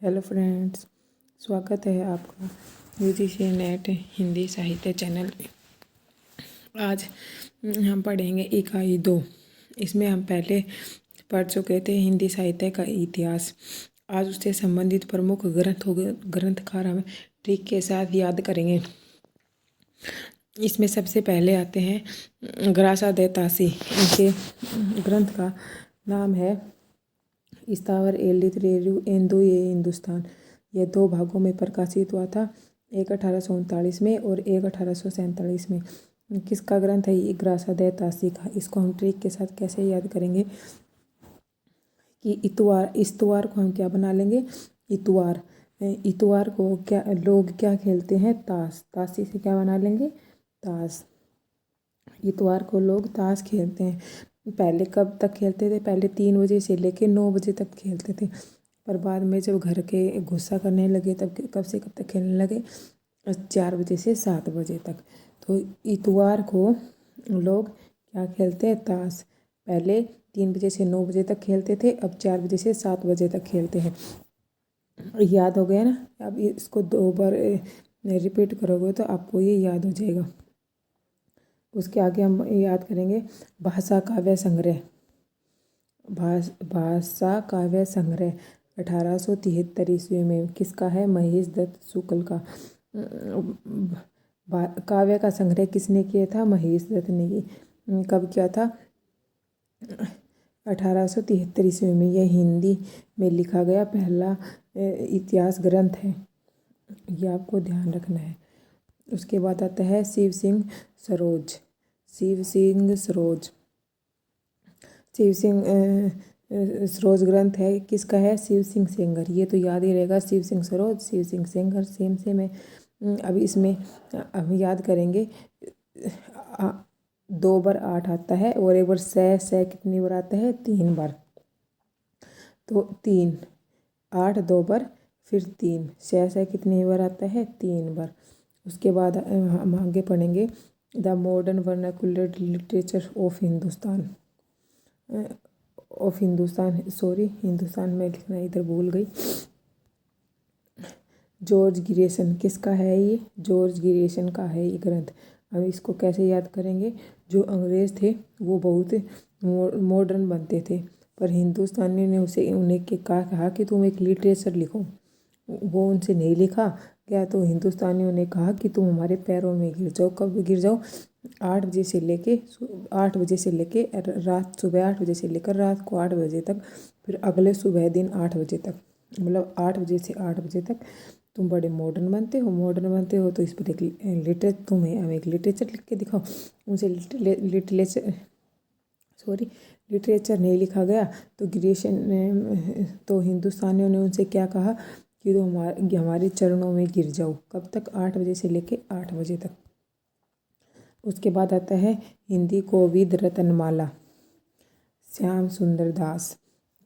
Hello friends, स्वागत है आपका यूजीसी नेट हिंदी साहित्य चैनल पे। आज हम पढ़ेंगे इकाई 2। इसमें हम पहले पढ़ चुके थे हिंदी साहित्य का इतिहास। आज उससे संबंधित प्रमुख ग्रंथकार हम ट्रिक के साथ याद करेंगे। इसमें सबसे पहले आते हैं ग्रासा दैतासी। इनके ग्रंथ का नाम है स्थावर ए लिटरेरी एंदो ये हिंदुस्तान। यह 2 भागों में प्रकाशित हुआ था, एक 1839 में और एक 1847 में। किसका ग्रंथ है ये? ग्रासा दैतासी का। इसको हम ट्रिक के साथ कैसे याद करेंगे कि इतवार को हम क्या बना लेंगे? इतवार को क्या लोग क्या खेलते हैं? ताश। ताशी से क्या बना लेंगे? ताश। इतवार को लोग ताश खेलते हैं। पहले कब तक खेलते थे? पहले 3 बजे से लेके 9 बजे तक खेलते थे, पर बाद में जब घर के गुस्सा करने लगे तब कब से कब तक खेलने लगे? 4 बजे से 7 बजे तक। तो इतवार को लोग क्या खेलते हैं? ताश। पहले 3 बजे से 9 बजे तक खेलते थे, अब 4 बजे से 7 बजे तक खेलते हैं। याद हो गया ना? अब इसको 2 बार रिपीट करोगे तो आपको ये याद हो जाएगा। उसके आगे हम याद करेंगे भाषा काव्य संग्रह। भाषा काव्य संग्रह 1873 ईस्वी में किसका है? महेश दत्त शुक्ल का। काव्य का संग्रह किसने किया था? महेश दत्त ने। कब किया था? 1873 ईस्वी में। यह हिंदी में लिखा गया पहला इतिहास ग्रंथ है, यह आपको ध्यान रखना है। उसके बाद आता है शिव सिंह सरोज। शिव सिंह सरोज ग्रंथ है, किसका है? शिव सिंह सेंगर। ये तो याद ही रहेगा, शिव सिंह सरोज, शिव सिंह सेंगर, सेम है। अभी इसमें हम याद करेंगे 2 बार 8 आता है और एक बार सै कितनी बार आता है? 3 बार। तो 3 8 2 बार फिर 3 सै कितनी बार आता है? 3 बार। उसके बाद हम आगे पढ़ेंगे the modern vernacular literature of Hindustan. Hindustan में लिखना इधर भूल गई। जॉर्ज गिरेसन। किसका है ये? जॉर्ज गिरेसन का है ये ग्रंथ। हम इसको कैसे याद करेंगे? जो अंग्रेज़ थे वो बहुत मॉडर्न बनते थे, पर हिंदुस्तानी ने उन्हें कहा कि तुम एक लिटरेचर लिखो। वो उनसे नहीं लिखा गया, तो हिंदुस्तानियों ने कहा कि तुम हमारे पैरों में गिर जाओ। कब गिर जाओ? 8 बजे से लेके सुबह 8 बजे से लेकर रात को 8 बजे तक, फिर अगले सुबह दिन 8 बजे तक, मतलब 8 बजे से 8 बजे तक तुम बड़े मॉडर्न बनते हो तो इस पर एक तुम्हें हम एक लिटरेचर लिख के दिखाओ। उनसे लिटरेचर नहीं लिखा गया, तो हिंदुस्तानियों ने उनसे क्या कहा कि तुम हमारे चरणों में गिर जाओ। कब तक? 8 बजे से लेके 8 बजे तक। उसके बाद आता है हिंदी कोविद रत्नमाला, श्याम सुंदर दास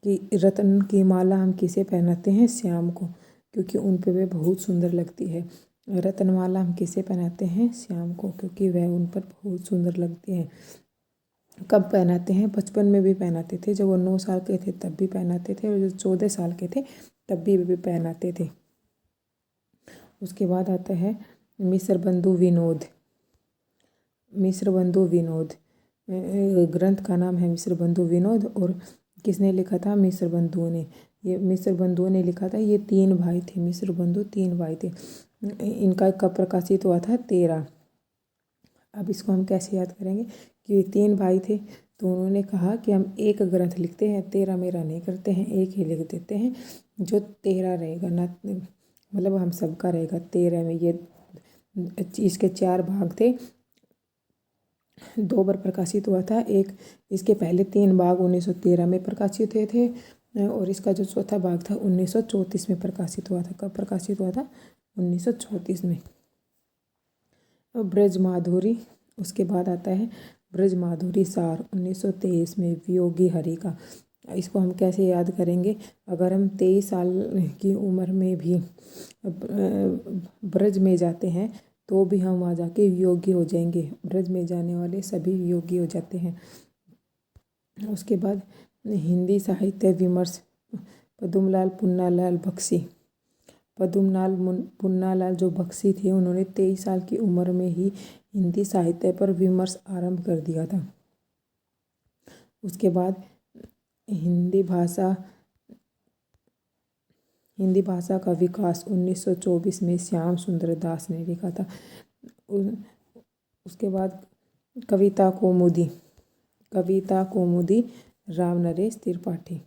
की। रत्न की माला हम किसे पहनाते हैं? श्याम को, क्योंकि उन पे वे बहुत सुंदर लगती है। रत्नमाला हम किसे पहनाते हैं? श्याम को, क्योंकि वह उन पर बहुत सुंदर लगती है। कब पहनाते हैं? बचपन में भी पहनाते थे, जब वो 9 साल के थे तब भी पहनाते थे, और जब 14 साल के थे तब भी वे पहनाते थे। उसके बाद आता है मिस्र बंधु विनोद। ग्रंथ का नाम है मिस्र बंधु विनोद, और किसने लिखा था? मिस्र बंधुओं ने। ये मिस्र बंधुओं ने लिखा था। ये 3 भाई थे, मिस्र बंधु 3 भाई थे। इनका कब प्रकाशित हुआ था? 13। अब इसको हम कैसे याद करेंगे कि 3 भाई थे, तो उन्होंने कहा कि हम एक ग्रंथ लिखते हैं, 13 मेरा नहीं करते हैं, एक ही लिख देते हैं जो 13 रहेगा ना, मतलब हम सबका रहेगा 13 में। ये इसके 4 भाग थे, 2 बार प्रकाशित हुआ था। एक इसके पहले 3 भाग 1913 में प्रकाशित हुए थे, और इसका जो चौथा भाग था 1934 में प्रकाशित हुआ था। कब प्रकाशित हुआ था? 1934 में। ब्रज माधुरी। उसके बाद आता है ब्रज माधुरी सार 1923 में, वियोगी हरि का। इसको हम कैसे याद करेंगे? अगर हम 23 साल की उम्र में भी ब्रज में जाते हैं तो भी हम वहाँ जाके वियोगी हो जाएंगे। ब्रज में जाने वाले सभी वियोगी हो जाते हैं। उसके बाद हिंदी साहित्य विमर्श पद्मलाल पुन्नालाल बख्शी। पद्मनाल पुन्नालाल जो बख्शी थे, उन्होंने 23 साल की उम्र में ही हिंदी साहित्य पर विमर्श आरंभ कर दिया था। उसके बाद हिंदी भाषा का विकास 1924 में श्याम सुंदर दास ने लिखा था। उसके बाद कविता कौमुदी राम नरेश त्रिपाठी।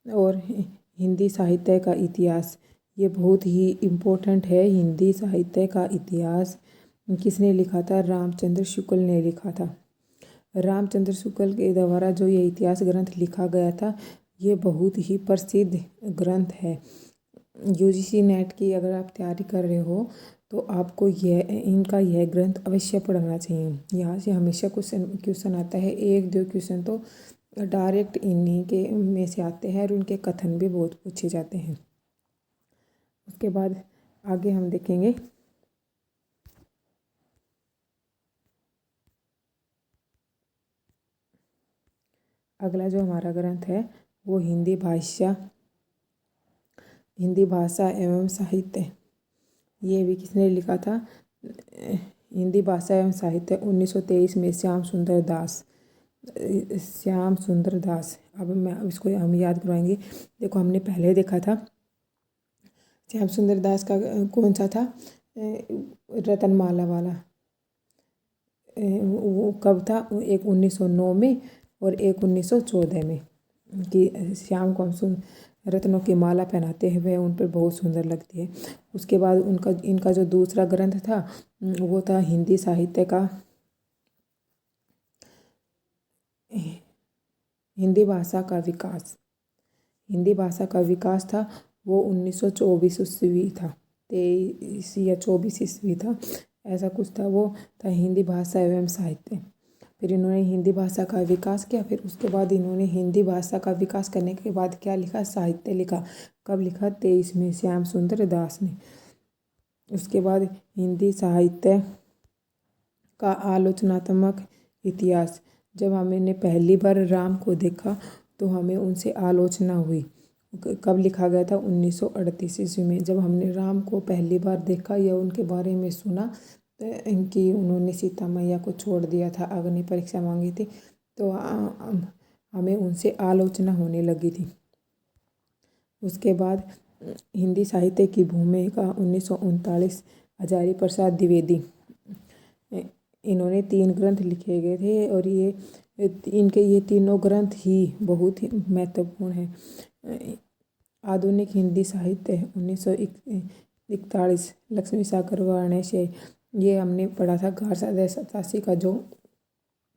और हिंदी साहित्य का इतिहास, ये बहुत ही इम्पोर्टेंट है। हिंदी साहित्य का इतिहास किसने लिखा था? रामचंद्र शुक्ल ने लिखा था। रामचंद्र शुक्ल के द्वारा जो ये इतिहास ग्रंथ लिखा गया था, ये बहुत ही प्रसिद्ध ग्रंथ है। यूजीसी नेट की अगर आप तैयारी कर रहे हो तो आपको इनका यह ग्रंथ अवश्य पढ़ना चाहिए। यहाँ से हमेशा क्वेश्चन आता है, 1-2 क्वेश्चन तो डायरेक्ट इन्हीं के में से आते हैं और उनके कथन भी बहुत पूछे जाते हैं। उसके बाद आगे हम देखेंगे अगला जो हमारा ग्रंथ है वो हिंदी भाषा एवं साहित्य। ये भी किसने लिखा था? हिंदी भाषा एवं साहित्य 1923 में श्याम सुंदर दास। अब इसको हम याद करवाएंगे। देखो, हमने पहले देखा था श्याम सुंदर दास का कौन सा था? रतनमाला वाला। वो कब था? एक 1909 में और एक 1914 में, कि श्याम को हम रत्नों की माला पहनाते हुए उन पर बहुत सुंदर लगती है। उसके बाद इनका जो दूसरा ग्रंथ था वो था हिंदी भाषा का विकास। हिंदी भाषा का विकास था वो 1924 ईस्वी था, 23 या 24 ईस्वी था, ऐसा कुछ था। वो था हिंदी भाषा एवं साहित्य। फिर इन्होंने हिंदी भाषा का विकास किया। फिर उसके बाद इन्होंने हिंदी भाषा का विकास करने के बाद क्या लिखा? साहित्य लिखा। कब लिखा? 23 में श्याम सुंदर दास ने। उसके बाद हिंदी साहित्य का आलोचनात्मक इतिहास। जब हमने पहली बार राम को देखा तो हमें उनसे आलोचना हुई। कब लिखा गया था? 1938 ईस्वी में। जब हमने राम को पहली बार देखा या उनके बारे में सुना तो इनकी उन्होंने सीता मैया को छोड़ दिया था, अग्नि परीक्षा मांगी थी, तो हमें उनसे आलोचना होने लगी थी। उसके बाद हिंदी साहित्य की भूमिका 1939 हजारी प्रसाद द्विवेदी। इन्होंने 3 ग्रंथ लिखे गए थे और ये तीनों ग्रंथ ही बहुत ही महत्वपूर्ण हैं। आधुनिक हिंदी साहित्य 1941 लक्ष्मी सागर वाराणसी। ये हमने पढ़ा था। 1887 का जो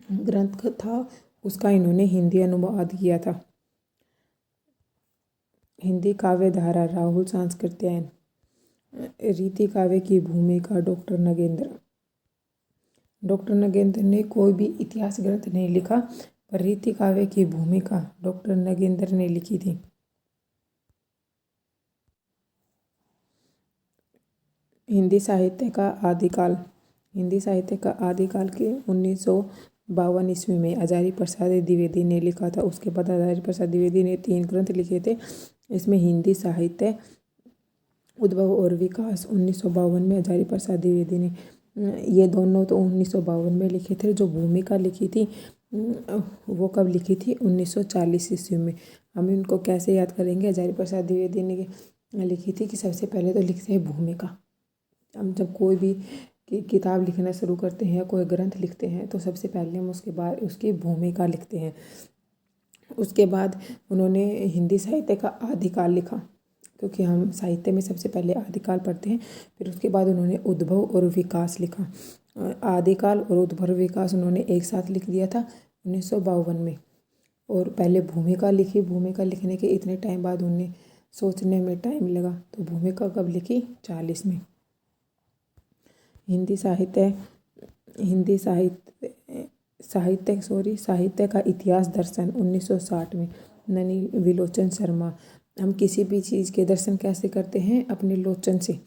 ग्रंथ था उसका इन्होंने हिंदी अनुवाद किया था। हिंदी काव्य धारा राहुल सांस्कृत्यायन। रीति काव्य की भूमिका डॉक्टर नगेंद्र ने कोई भी इतिहास ग्रंथ नहीं लिखा, पर रीति काव्य की भूमिका डॉक्टर नगेंद्र ने लिखी थी। हिंदी साहित्य का आदिकाल के 1952 ईस्वी में हजारी प्रसाद द्विवेदी ने लिखा था। उसके बाद हजारी प्रसाद द्विवेदी ने 3 ग्रंथ लिखे थे। इसमें हिंदी साहित्य उद्भव और विकास 1952 में हजारी प्रसाद द्विवेदी ने, ये दोनों तो 1952 में लिखे थे। जो भूमिका लिखी थी वो कब लिखी थी? 1940 ईस्वी में। हम इनको कैसे याद करेंगे? हजारी प्रसाद द्विवेदी ने लिखी थी कि सबसे पहले तो लिखते हैं भूमिका। हम जब कोई भी किताब लिखना शुरू करते हैं, कोई ग्रंथ लिखते हैं, तो सबसे पहले हम उसके बाद उसकी भूमिका लिखते हैं। उसके बाद उन्होंने हिंदी साहित्य का आदिकाल लिखा, क्योंकि हम साहित्य में सबसे पहले आदिकाल पढ़ते हैं। फिर उसके बाद उन्होंने उद्भव और विकास लिखा। आदिकाल और उद्भव विकास उन्होंने एक साथ लिख दिया था 1952 में। और पहले भूमिका लिखी। भूमिका लिखने के इतने टाइम बाद उन्हें सोचने में टाइम लगा, तो भूमिका कब लिखी? 40 में। साहित्य का इतिहास दर्शन 1960 में ननी विलोचन शर्मा। हम किसी भी चीज़ के दर्शन कैसे करते हैं? अपने लोचन से।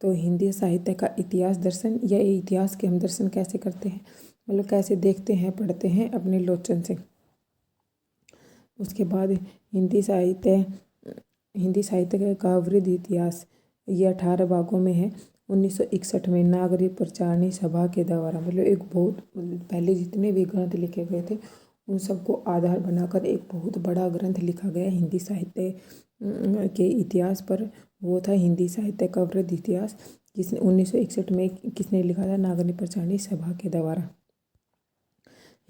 तो हिंदी साहित्य का इतिहास दर्शन या इतिहास के हम दर्शन कैसे करते हैं, मतलब कैसे देखते हैं, पढ़ते हैं? अपने लोचन से। उसके बाद हिंदी साहित्य का वृद्ध इतिहास, ये 18 भागों में है। 1961 में नागरिक प्रचारणी सभा के द्वारा, मतलब एक बहुत पहले जितने भी ग्रंथ लिखे गए थे उन सबको आधार बनाकर एक बहुत बड़ा ग्रंथ लिखा गया हिंदी साहित्य के इतिहास पर। वो था हिंदी साहित्य का वृद्ध इतिहास। 1961 में किसने लिखा था? नागरिक प्रचारणी सभा के द्वारा।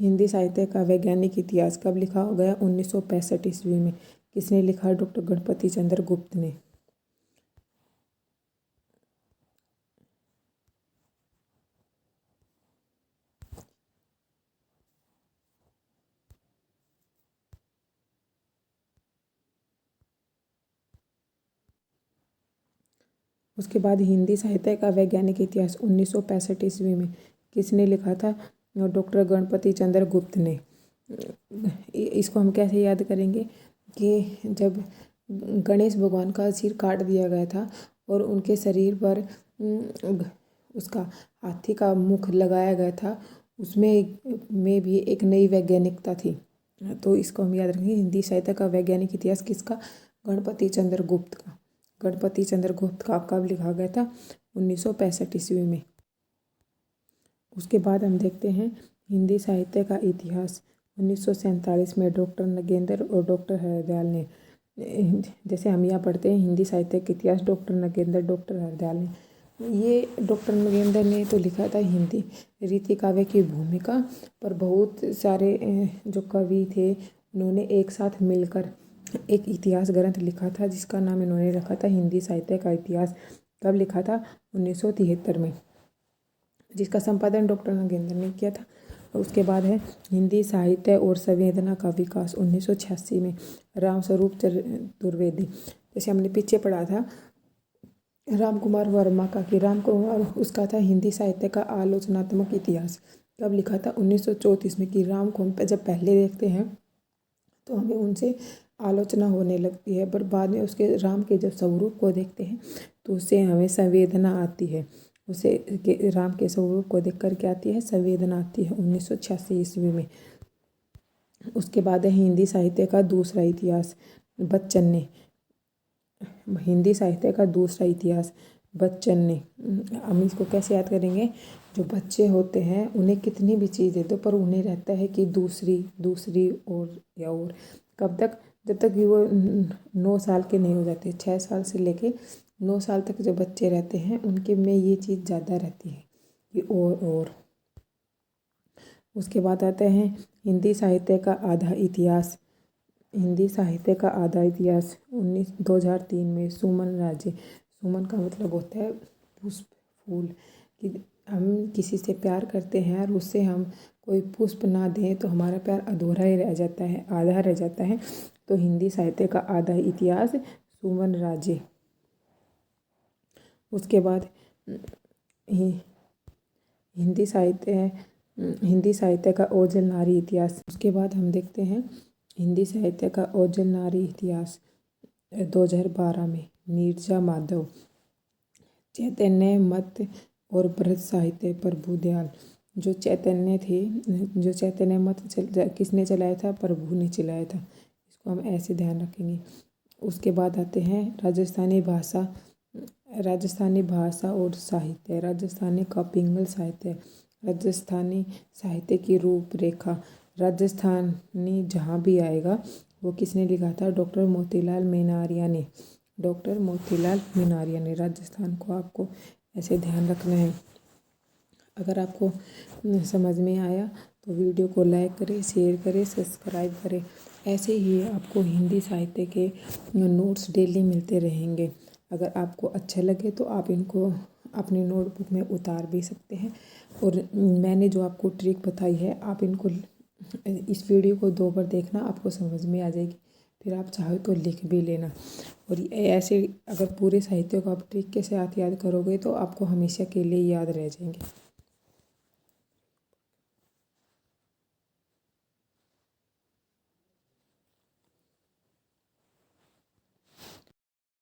हिंदी साहित्य का वैज्ञानिक इतिहास कब लिखा गया? 1965 ईस्वी में। किसने लिखा? डॉक्टर गणपति चंद्र गुप्त ने। उसके बाद हिंदी साहित्य का वैज्ञानिक इतिहास 1965 ईस्वी में किसने लिखा था? डॉक्टर गणपति चंद्र गुप्त ने। इसको हम कैसे याद करेंगे कि जब गणेश भगवान का सिर काट दिया गया था और उनके शरीर पर उसका हाथी का मुख लगाया गया था, उसमें भी एक नई वैज्ञानिकता थी। तो इसको हम याद रखेंगे। हिंदी साहित्य का वैज्ञानिक इतिहास किसका? गणपति चंद्र गुप्त का। गणपति चंद्र गुप्त का कब लिखा गया था? 1965 ईस्वी में। उसके बाद हम देखते हैं हिंदी साहित्य का इतिहास। 1947 में डॉक्टर नगेंद्र और डॉक्टर हरदयाल ने, जैसे हम यहाँ पढ़ते हैं हिंदी साहित्य का इतिहास डॉक्टर नगेंद्र, डॉक्टर हरदयाल ने। ये डॉक्टर नगेंद्र ने तो लिखा था हिंदी रीति काव्य की भूमिका, पर बहुत सारे जो कवि थे उन्होंने एक साथ मिलकर एक इतिहास ग्रंथ लिखा था जिसका नाम इन्होंने रखा था हिंदी साहित्य का इतिहास। कब लिखा था? 1973 में, जिसका संपादन डॉक्टर नगेंद्र ने किया था। और उसके बाद है हिंदी साहित्य और संवेदना का विकास 1986 में, रामस्वरूप चतुर्वेदी। जैसे हमने पीछे पढ़ा था राम कुमार वर्मा का, कि राम कुमार उसका था हिंदी साहित्य का आलोचनात्मक इतिहास। कब लिखा था? 1934 में। कि राम को हम जब पहले देखते हैं तो हमें उनसे आलोचना होने लगती है, पर बाद में उसके राम के जब स्वरूप को देखते हैं तो उससे हमें संवेदना आती है। उसे राम के स्वरूप को देख कर क्या आती है? संवेदना आती है। 1986 ईस्वी में। उसके बाद है हिंदी साहित्य का दूसरा इतिहास, बच्चन ने। हिंदी साहित्य का दूसरा इतिहास बच्चन ने। हम इसको कैसे याद करेंगे? जो बच्चे होते हैं उन्हें कितनी भी चीज़ दे दो पर उन्हें रहता है कि दूसरी और या और। कब तक? जब तक कि वो 9 साल के नहीं हो जाते। 6 साल से लेके 9 साल तक जो बच्चे रहते हैं उनके में ये चीज़ ज़्यादा रहती है कि और। उसके बाद आता है हिंदी साहित्य का आधा इतिहास। हिंदी साहित्य का आधा इतिहास 2003 में सुमन राजे। सुमन का मतलब होता है पुष्प, फूल। कि हम किसी से प्यार करते हैं और उससे हम कोई पुष्प ना दें तो हमारा प्यार अधूरा ही रह जाता है, आधा रह जाता है। तो हिंदी साहित्य का आधा इतिहास सुमन राजे। उसके बाद हिंदी साहित्य का ओझल नारी इतिहास। उसके बाद हम देखते हैं हिंदी साहित्य का ओझल नारी इतिहास 2012 में, नीरजा माधव। चैतन्य मत और ब्रज साहित्य, प्रभु दयाल। जो चैतन्य मत किसने चलाया था? प्रभु ने चलाया था। इसको हम ऐसे ध्यान रखेंगे। उसके बाद आते हैं राजस्थानी भाषा और साहित्य। राजस्थानी का पिंगल साहित्य, राजस्थानी साहित्य की रूपरेखा। राजस्थानी जहाँ भी आएगा वो किसने लिखा था? डॉक्टर मोतीलाल मेनारिया ने। डॉक्टर मोतीलाल मेनारिया ने। राजस्थान को आपको ऐसे ध्यान रखना है। अगर आपको समझ में आया तो वीडियो को लाइक करें, शेयर करें, सब्सक्राइब करें। ऐसे ही आपको हिंदी साहित्य के नोट्स डेली मिलते रहेंगे। अगर आपको अच्छा लगे तो आप इनको अपनी नोटबुक में उतार भी सकते हैं। और मैंने जो आपको ट्रिक बताई है आप इनको इस वीडियो को 2 बार देखना, आपको समझ में आ जाएगी। फिर आप चाहो तो लिख भी लेना। और ऐसे अगर पूरे साहित्य को आप ट्रिक के साथ याद करोगे तो आपको हमेशा के लिए याद रह जाएंगे।